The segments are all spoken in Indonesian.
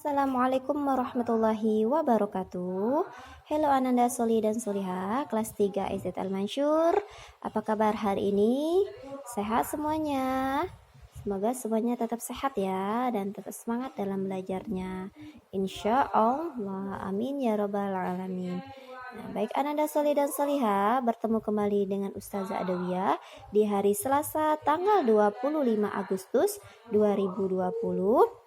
Assalamualaikum warahmatullahi wabarakatuh. Halo Ananda Soli dan Soliha, kelas 3 IZ Al-Mansyur. Apa kabar hari ini? Sehat semuanya? Semoga semuanya tetap sehat ya dan tetap semangat dalam belajarnya. Insya Allah, amin ya rabbal alamin. Nah, baik Ananda Soli dan Soliha, bertemu kembali dengan Ustazah Adawiyah di hari Selasa tanggal 25 Agustus 2020.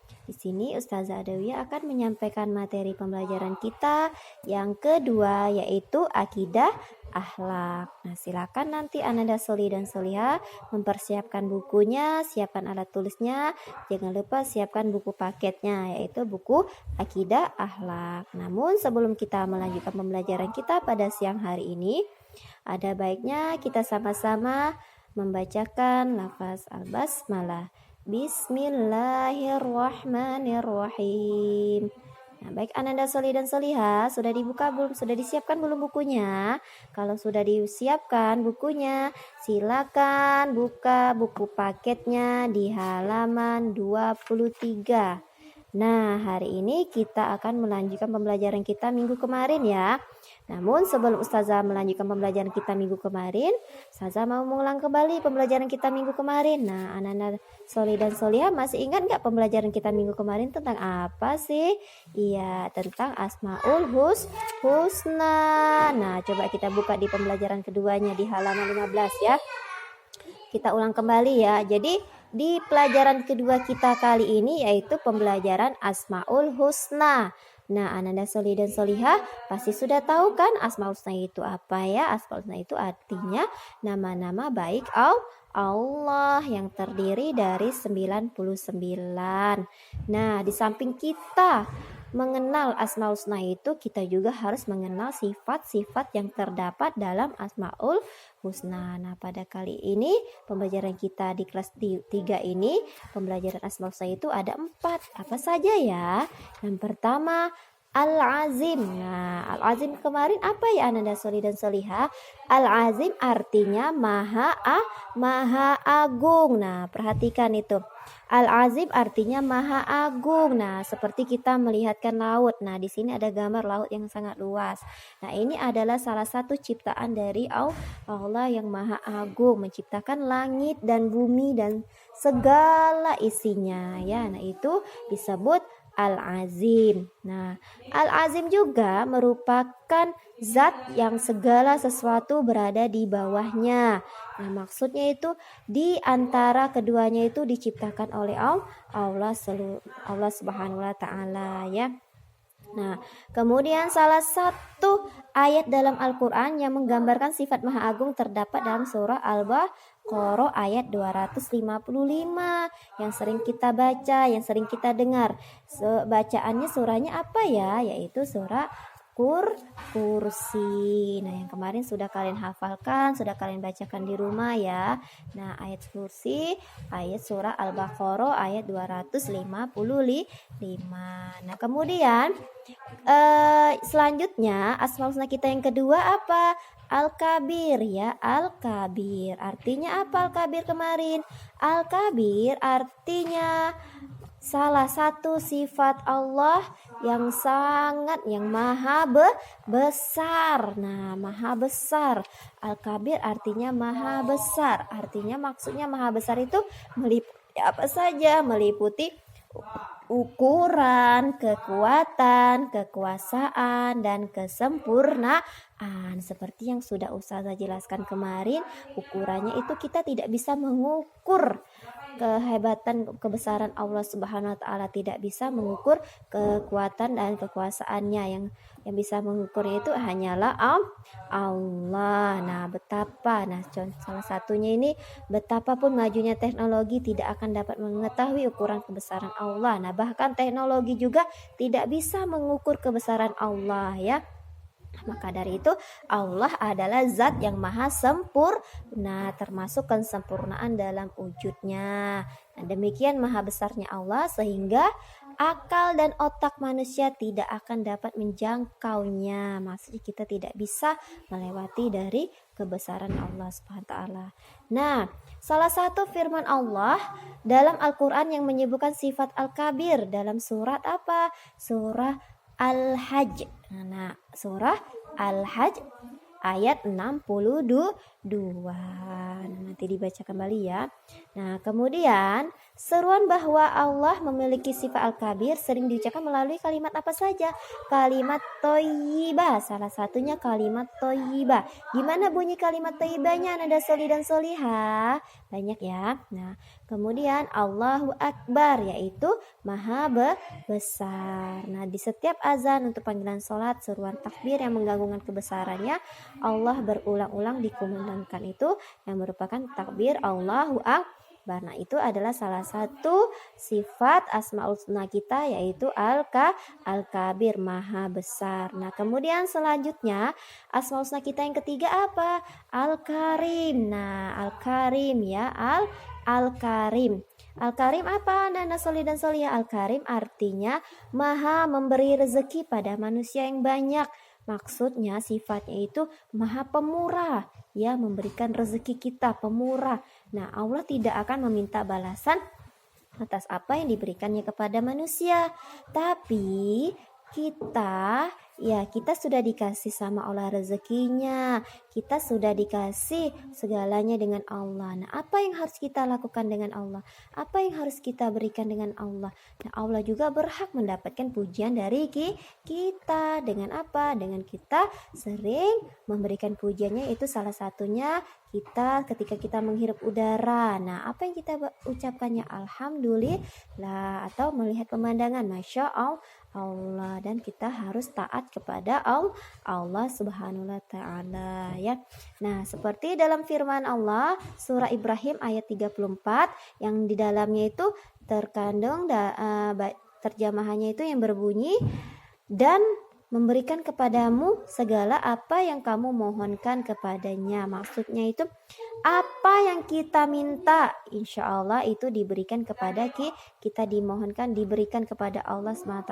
Di sini Ustazah Adawiyah akan menyampaikan materi pembelajaran kita yang kedua, yaitu akidah akhlak. Nah, silakan nanti Ananda Soli dan Soliha mempersiapkan bukunya, siapkan alat tulisnya. Jangan lupa siapkan buku paketnya, yaitu buku akidah akhlak. Namun sebelum kita melanjutkan pembelajaran kita pada siang hari ini, ada baiknya kita sama-sama membacakan lafaz al-basmalah. Bismillahirrahmanirrahim. Nah, baik Ananda Soli dan Soliha, sudah dibuka belum? Sudah disiapkan belum bukunya? Kalau sudah disiapkan bukunya, silakan buka buku paketnya di halaman 23. Nah, hari ini kita akan melanjutkan pembelajaran kita minggu kemarin ya. Namun sebelum Ustazah melanjutkan pembelajaran kita minggu kemarin, Ustazah mau mengulang kembali pembelajaran kita minggu kemarin. Nah, anak-anak Soli dan Soliha masih ingat gak pembelajaran kita minggu kemarin tentang apa sih? Iya, tentang Asmaul Husna. Nah, coba kita buka di pembelajaran keduanya di halaman 15 ya. Kita ulang kembali ya. Jadi di pelajaran kedua kita kali ini yaitu pembelajaran Asmaul Husna. Nah, Ananda Soli dan Soliha pasti sudah tahu kan Asmaul Husna itu apa ya? Asmaul Husna itu artinya nama-nama baik Allah yang terdiri dari 99. Nah, di samping kita mengenal Asmaul Husna itu, kita juga harus mengenal sifat-sifat yang terdapat dalam Asmaul Husna. Nah, pada kali ini pembelajaran kita di kelas 3 ini, pembelajaran Asmaul Husna itu ada 4. Apa saja ya? Yang pertama, Al-Azim. Nah, Al-Azim kemarin apa ya Ananda Soli dan Soliha? Al-Azim artinya maha agung. Nah, perhatikan itu. Al-Azim artinya maha agung. Nah, seperti kita melihatkan laut. Nah, di sini ada gambar laut yang sangat luas. Nah, ini adalah salah satu ciptaan dari Allah yang maha agung, menciptakan langit dan bumi dan segala isinya ya. Nah, itu disebut Al-Azim. Nah, Al-Azim juga merupakan zat yang segala sesuatu berada di bawahnya. Nah, maksudnya itu di antara keduanya itu diciptakan oleh Allah Subhanahu wa taala ya. Nah, kemudian salah satu ayat dalam Al-Quran yang menggambarkan sifat Maha Agung terdapat dalam surah Al-Baqarah ayat 255 yang sering kita baca, yang sering kita dengar. Bacaannya surahnya apa ya? Yaitu surah Kursi. Nah, yang kemarin sudah kalian hafalkan, sudah kalian bacakan di rumah ya. Nah, ayat kursi, ayat surah Al-Baqarah ayat 255. Nah, kemudian selanjutnya Asmaul Husna kita yang kedua apa? Al-Kabir ya, Al-Kabir. Artinya apa Al-Kabir kemarin? Al-Kabir artinya salah satu sifat Allah yang maha besar. Nah, maha besar. Al-Kabir artinya maha besar. Artinya maksudnya maha besar itu meliputi apa saja? Meliputi ukuran, kekuatan, kekuasaan, dan kesempurnaan. Seperti yang sudah Ustazah jelaskan kemarin, ukurannya itu kita tidak bisa mengukur kehebatan, kebesaran Allah Subhanahu wa taala, tidak bisa mengukur kekuatan dan kekuasaannya. Yang bisa mengukurnya itu hanyalah Allah. Nah, salah satunya ini betapapun majunya teknologi tidak akan dapat mengetahui ukuran kebesaran Allah. Nah, bahkan teknologi juga tidak bisa mengukur kebesaran Allah ya. Maka dari itu Allah adalah zat yang maha sempurna, termasuk kesempurnaan dalam wujudnya. Nah, demikian maha besarnya Allah sehingga akal dan otak manusia tidak akan dapat menjangkaunya. Maksudnya kita tidak bisa melewati dari kebesaran Allah Subhanahu wa taala. Nah, salah satu firman Allah dalam Al-Qur'an yang menyebutkan sifat Al-Kabir dalam surat apa? Surah Al-Hajj. Nah, surah Al-Hajj ayat 62. Nanti dibaca kembali ya. Nah, kemudian seruan bahwa Allah memiliki sifat Al-Kabir sering diucapkan melalui kalimat apa saja? Kalimat thayyibah. Salah satunya kalimat thayyibah. Gimana bunyi kalimat thayyibahnya Nada Soli dan Solihah? Banyak ya. Nah, kemudian Allahu Akbar, yaitu Maha besar. Nah, di setiap azan untuk panggilan sholat, seruan takbir yang menggabungkan kebesarannya Allah berulang-ulang dikumandangkan itu yang merupakan takbir Allahu Akbar. Nah, itu adalah salah satu sifat Asmaul Husna kita, yaitu Al-Kabir, Maha besar. Nah, kemudian selanjutnya Asmaul Husna kita yang ketiga apa? Al-Karim. Nah, Al-Karim ya, Al-Karim. Al-Karim apa? Nana Soli dan Solihah. Al-Karim artinya Maha memberi rezeki pada manusia yang banyak. Maksudnya sifatnya itu Maha pemurah, ya, memberikan rezeki kita, pemurah. Nah, Allah tidak akan meminta balasan atas apa yang diberikannya kepada manusia. Tapi kita sudah dikasih sama Allah rezekinya, kita sudah dikasih segalanya dengan Allah. Nah, apa yang harus kita lakukan dengan Allah? Apa yang harus kita berikan dengan Allah? Nah, Allah juga berhak mendapatkan pujian dari kita. Dengan apa? Dengan kita sering memberikan pujiannya, itu salah satunya kita ketika kita menghirup udara. Nah, apa yang kita ucapkannya? Alhamdulillah, atau melihat pemandangan, Masya Allah, dan kita harus taat kepada Allah Subhanahu wa taala ya. Nah, seperti dalam firman Allah surah Ibrahim ayat 34 yang di dalamnya itu terkandung terjemahannya itu yang berbunyi, dan memberikan kepadamu segala apa yang kamu mohonkan kepadanya. Maksudnya itu apa yang kita minta, insya Allah itu diberikan kepada kita, dimohonkan diberikan kepada Allah SWT.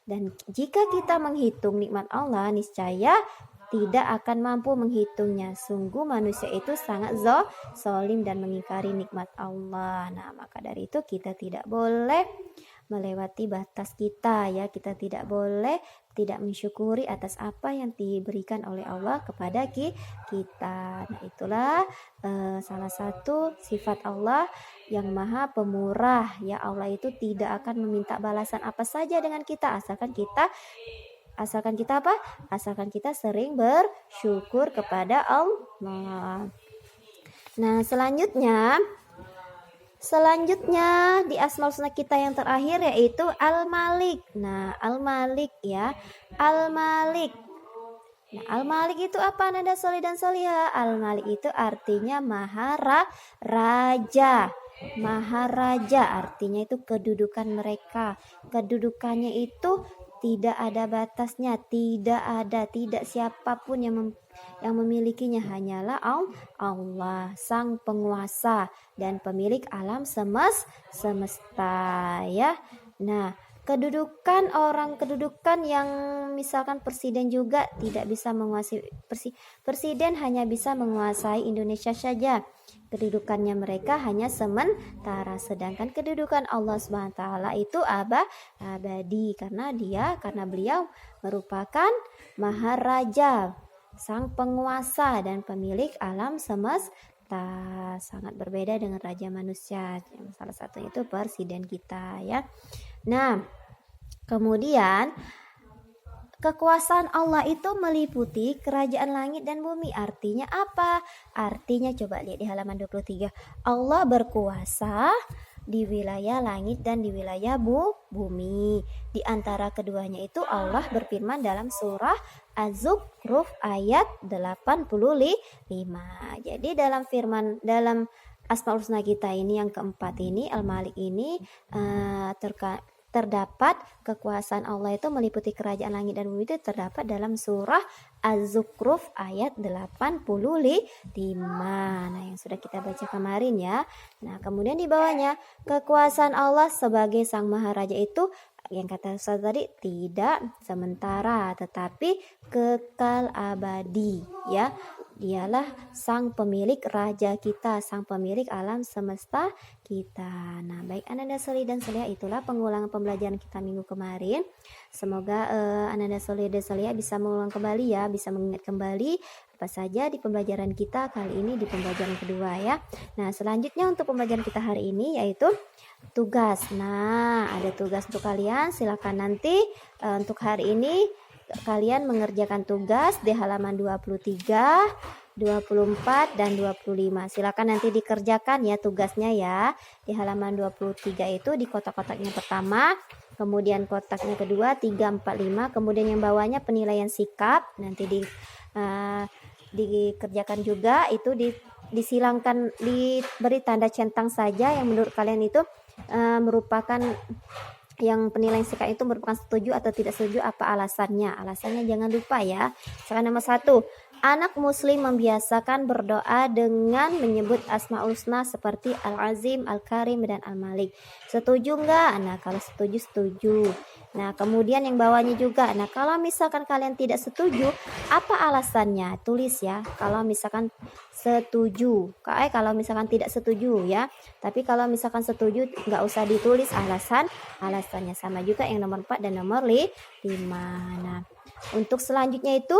Dan jika kita menghitung nikmat Allah, niscaya tidak akan mampu menghitungnya. Sungguh manusia itu sangat zalim dan mengingkari nikmat Allah. Nah, maka dari itu kita tidak boleh melewati batas kita ya. Kita tidak boleh tidak mensyukuri atas apa yang diberikan oleh Allah kepada kita. Nah, itulah salah satu sifat Allah yang Maha Pemurah ya. Allah itu tidak akan meminta balasan apa saja dengan kita, asalkan kita apa? Asalkan kita sering bersyukur kepada Allah. Nah, selanjutnya di Asmaul Husna kita yang terakhir yaitu Al-Malik. Nah, Al-Malik ya. Al-Malik. Nah, Al-Malik itu apa Nada Soli dan Solihah? Al-Malik itu artinya Maharaja. Maharaja artinya itu kedudukan mereka. Kedudukannya itu tidak ada batasnya, tidak siapapun yang memilikinya, hanyalah Allah, sang penguasa dan pemilik alam semesta ya. Nah, kedudukan yang misalkan presiden juga tidak bisa menguasai, presiden hanya bisa menguasai Indonesia saja. Kedudukannya mereka hanya sementara, sedangkan kedudukan Allah SWT itu abadi karena beliau merupakan Maharaja, sang penguasa dan pemilik alam semesta. Sangat berbeda dengan raja manusia, yang salah satunya itu presiden kita ya. Nah, kemudian kekuasaan Allah itu meliputi kerajaan langit dan bumi. Artinya apa? Artinya coba lihat di halaman 23. Allah berkuasa di wilayah langit dan di wilayah bumi. Di antara keduanya itu Allah berfirman dalam surah Az-Zukhruf ayat 85. Jadi dalam Asmaul Husna kita ini yang keempat ini, Al-Malik ini terdapat kekuasaan Allah itu meliputi kerajaan langit dan bumi, itu terdapat dalam surah Az-Zukhruf ayat 85. Nah, yang sudah kita baca kemarin ya. Nah, kemudian di bawahnya kekuasaan Allah sebagai sang maharaja itu Yang kata Ustaz tadi, tidak sementara tetapi kekal abadi ya. Dialah sang pemilik raja kita, sang pemilik alam semesta kita. Nah, baik Ananda Soli dan Solia, itulah pengulangan pembelajaran kita minggu kemarin. Semoga Ananda Soli dan Solia bisa mengulang kembali ya, bisa mengingat kembali apa saja di pembelajaran kita kali ini di pembelajaran kedua ya. Nah, selanjutnya untuk pembelajaran kita hari ini yaitu tugas. Nah, ada tugas untuk kalian. Silakan nanti untuk hari ini kalian mengerjakan tugas di halaman 23, 24 dan 25. Silakan nanti dikerjakan ya tugasnya ya. Di halaman 23 itu di kotak-kotaknya pertama, kemudian kotaknya kedua 3, 4, 5, kemudian yang bawahnya penilaian sikap. Nanti dikerjakan juga itu disilangkan, diberi tanda centang saja yang menurut kalian itu merupakan yang penilaian sikap itu merupakan setuju atau tidak setuju, apa alasannya. Alasannya jangan lupa ya. Misalkan nomor 1, anak muslim membiasakan berdoa dengan menyebut Asmaul Husna seperti Al-Azim, Al-Karim, dan Al-Malik. Setuju enggak? Nah, kalau setuju, setuju. Nah, kemudian yang bawahnya juga. Nah, kalau misalkan kalian tidak setuju, apa alasannya? Tulis ya. Kalau misalkan setuju. Kalau misalkan tidak setuju ya. Tapi kalau misalkan setuju, nggak usah ditulis alasannya. Sama juga yang nomor 4 dan nomor 5. Nah, untuk selanjutnya itu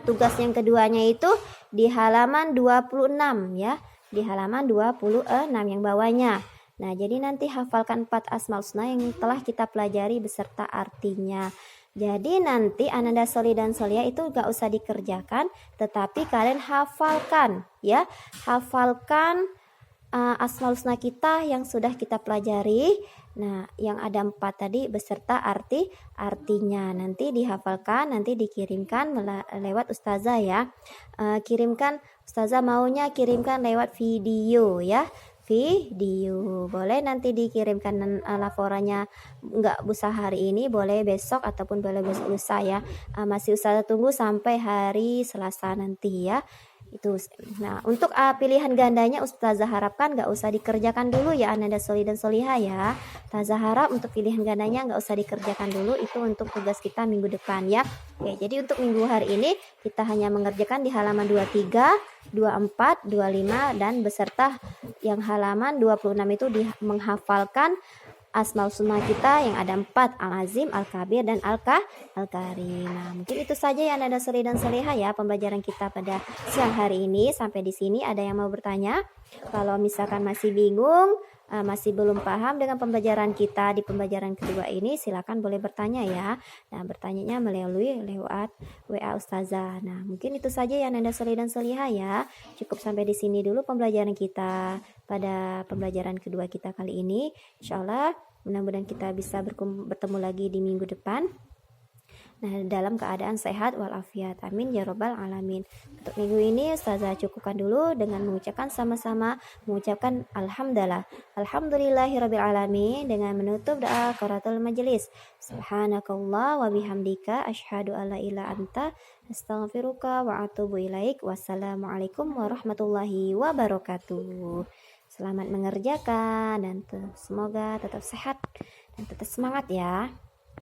tugas yang keduanya itu di halaman 26 ya. Di halaman 26 yang bawahnya. Nah, jadi nanti hafalkan 4 Asmaul Husna yang telah kita pelajari beserta artinya. Jadi nanti Ananda Soli dan Solia itu gak usah dikerjakan, tetapi kalian hafalkan ya. Hafalkan Asmaul Husna kita yang sudah kita pelajari. Nah, yang ada 4 tadi beserta artinya nanti dihafalkan, nanti dikirimkan lewat ustazah ya. Kirimkan, ustazah maunya kirimkan lewat video ya. Video boleh nanti dikirimkan laporannya, nggak usah hari ini, boleh besok ataupun boleh besok lusa ya. Masih ustazah tunggu sampai hari Selasa nanti ya. Itu. Nah, untuk pilihan gandanya ustazah harapkan nggak usah dikerjakan dulu ya Ananda Soli dan Soliha ya. Ustazah harap untuk pilihan gandanya nggak usah dikerjakan dulu, itu untuk tugas kita minggu depan ya. Oke, jadi untuk minggu hari ini kita hanya mengerjakan di halaman 23, 24, 25 dan beserta yang halaman 26 itu menghafalkan Asmaul Husna kita yang ada 4, Al-Azim, Al-Kabir, dan Al-Karim. Nah, mungkin itu saja ya Ananda Soli dan Soleha ya pembelajaran kita pada siang hari ini. Sampai di sini ada yang mau bertanya? Kalau misalkan masih bingung, masih belum paham dengan pembelajaran kita di pembelajaran kedua ini, silakan boleh bertanya ya. Nah, bertanyanya melalui lewat WA Ustazah. Nah, mungkin itu saja ya Ananda Soli dan Soleha ya. Cukup sampai di sini dulu pembelajaran kita pada pembelajaran kedua kita kali ini. Insyaallah mudah-mudahan kita bisa bertemu lagi di minggu depan. Nah, dalam keadaan sehat walafiat. Amin ya robbal alamin. Untuk minggu ini Ustazah cukupkan dulu dengan sama-sama mengucapkan alhamdulillah. Alhamdulillahirabbil alamin dengan menutup doa qiraatul majelis. Subhanakallah wa bihamdika asyhadu alla ilaha anta astaghfiruka wa atubu ilaik. Wassalamualaikum warahmatullahi wabarakatuh. Selamat mengerjakan dan semoga tetap sehat dan tetap semangat ya.